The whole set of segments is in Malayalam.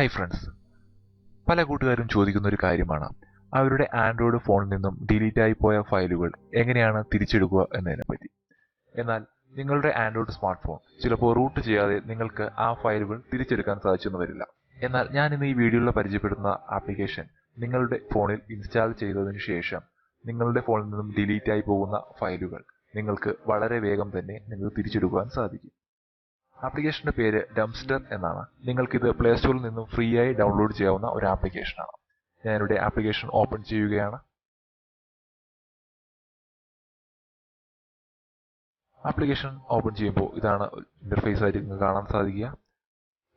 ഹായ് ഫ്രണ്ട്സ്, പല കൂട്ടുകാരും ചോദിക്കുന്ന ഒരു കാര്യമാണ് അവരുടെ ആൻഡ്രോയിഡ് ഫോണിൽ നിന്നും ഡിലീറ്റ് ആയി പോയ ഫയലുകൾ എങ്ങനെയാണ് തിരിച്ചെടുക്കുക എന്നതിനെപ്പറ്റി. എന്നാൽ നിങ്ങളുടെ ആൻഡ്രോയിഡ് സ്മാർട്ട് ഫോൺ ചിലപ്പോൾ റൂട്ട് ചെയ്യാതെ നിങ്ങൾക്ക് ആ ഫയലുകൾ തിരിച്ചെടുക്കാൻ സാധിച്ചെന്ന് വരില്ല. എന്നാൽ ഞാൻ ഇന്ന് ഈ വീഡിയോയിൽ പരിചയപ്പെടുത്തുന്ന ആപ്ലിക്കേഷൻ നിങ്ങളുടെ ഫോണിൽ ഇൻസ്റ്റാൾ ചെയ്തതിനു ശേഷം നിങ്ങളുടെ ഫോണിൽ നിന്നും ഡിലീറ്റ് ആയി പോകുന്ന ഫയലുകൾ നിങ്ങൾക്ക് വളരെ വേഗം തന്നെ നിങ്ങൾക്ക് തിരിച്ചെടുക്കുവാൻ സാധിക്കും. ആപ്ലിക്കേഷന്റെ പേര് ഡംസ്റ്റർ എന്നാണ്. നിങ്ങൾക്കിത് പ്ലേ സ്റ്റോറിൽ നിന്നും ഫ്രീ ആയി ഡൗൺലോഡ് ചെയ്യാവുന്ന ഒരു ആപ്ലിക്കേഷനാണ്. ഞാനിവിടെ ആപ്ലിക്കേഷൻ ഓപ്പൺ ചെയ്യുകയാണ്. ആപ്ലിക്കേഷൻ ഓപ്പൺ ചെയ്യുമ്പോൾ ഇതാണ് ഇന്റർഫേസ് ആയിട്ട് നിങ്ങൾക്ക് കാണാൻ സാധിക്കുക.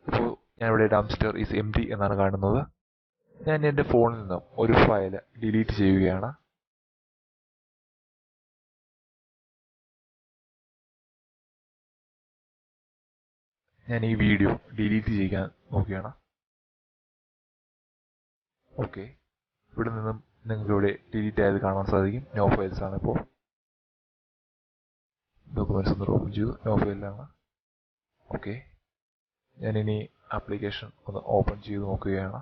ഇപ്പോൾ ഞാനിവിടെ ഡംസ്റ്റർ ഈസ് എംപ്റ്റി എന്നാണ് കാണുന്നത്. ഞാൻ എൻ്റെ ഫോണിൽ നിന്നും ഒരു ഫയൽ ഡിലീറ്റ് ചെയ്യുകയാണ്. ഞാൻ ഈ വീഡിയോ ഡിലീറ്റ് ചെയ്യാൻ നോക്കുകയാണ്. ഓക്കെ, ഇവിടെ നിന്നും നിങ്ങൾക്ക് ഇവിടെ ഡിലീറ്റ് ആയത് കാണാൻ സാധിക്കും. നോ ഫയൽസ് ആണ്. ഇപ്പോൾ ഡോക്യുമെന്റ്സ് ഒന്ന് ഓപ്പൺ ചെയ്തു, നോ ഫയലിലാണ്. ഓക്കെ, ഞാനിനി ആപ്ലിക്കേഷൻ ഒന്ന് ഓപ്പൺ ചെയ്ത് നോക്കുകയാണ്.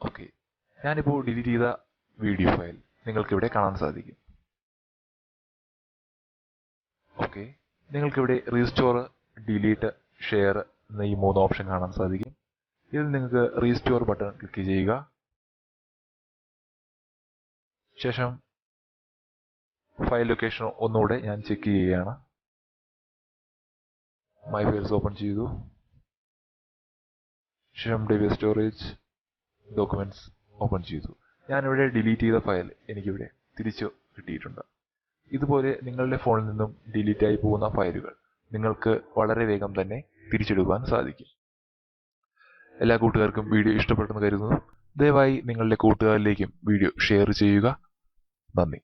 ഓക്കെ, ഞാനിപ്പോൾ ഡിലീറ്റ് ചെയ്ത വീഡിയോ ഫയൽ നിങ്ങൾക്കിവിടെ കാണാൻ സാധിക്കും. ഓക്കെ, നിങ്ങൾക്കിവിടെ റീസ്റ്റോർ, ഡിലീറ്റ്, ഷെയർ എന്ന ഈ 3 ഓപ്ഷൻ കാണാൻ സാധിക്കും. ഇതിൽ നിങ്ങൾക്ക് റീസ്റ്റോർ ബട്ടൺ ക്ലിക്ക് ചെയ്യുക. ശേഷം ഫയൽ ലൊക്കേഷൻ ഒന്നുകൂടെ ഞാൻ ചെക്ക് ചെയ്യുകയാണ്. മൈ ഫയൽസ് ഓപ്പൺ ചെയ്തു. ശേഷം ഡിവൈസ് സ്റ്റോറേജ്, ഡോക്യുമെന്റ്സ് ഓപ്പൺ ചെയ്തു. ഞാനിവിടെ ഡിലീറ്റ് ചെയ്ത ഫയൽ എനിക്കിവിടെ തിരിച്ചു കിട്ടിയിട്ടുണ്ട്. ഇതുപോലെ നിങ്ങളുടെ ഫോണിൽ നിന്നും ഡിലീറ്റ് ആയി പോകുന്ന ഫയലുകൾ നിങ്ങൾക്ക് വളരെ വേഗം തന്നെ തിരിച്ചെടുക്കാൻ സാധിക്കും. എല്ലാ കൂട്ടുകാർക്കും വീഡിയോ ഇഷ്ടപ്പെട്ടെന്ന് കരുതുന്നു. ദയവായി നിങ്ങളുടെ കൂട്ടുകാരിലേക്കും വീഡിയോ ഷെയർ ചെയ്യുക. നന്ദി.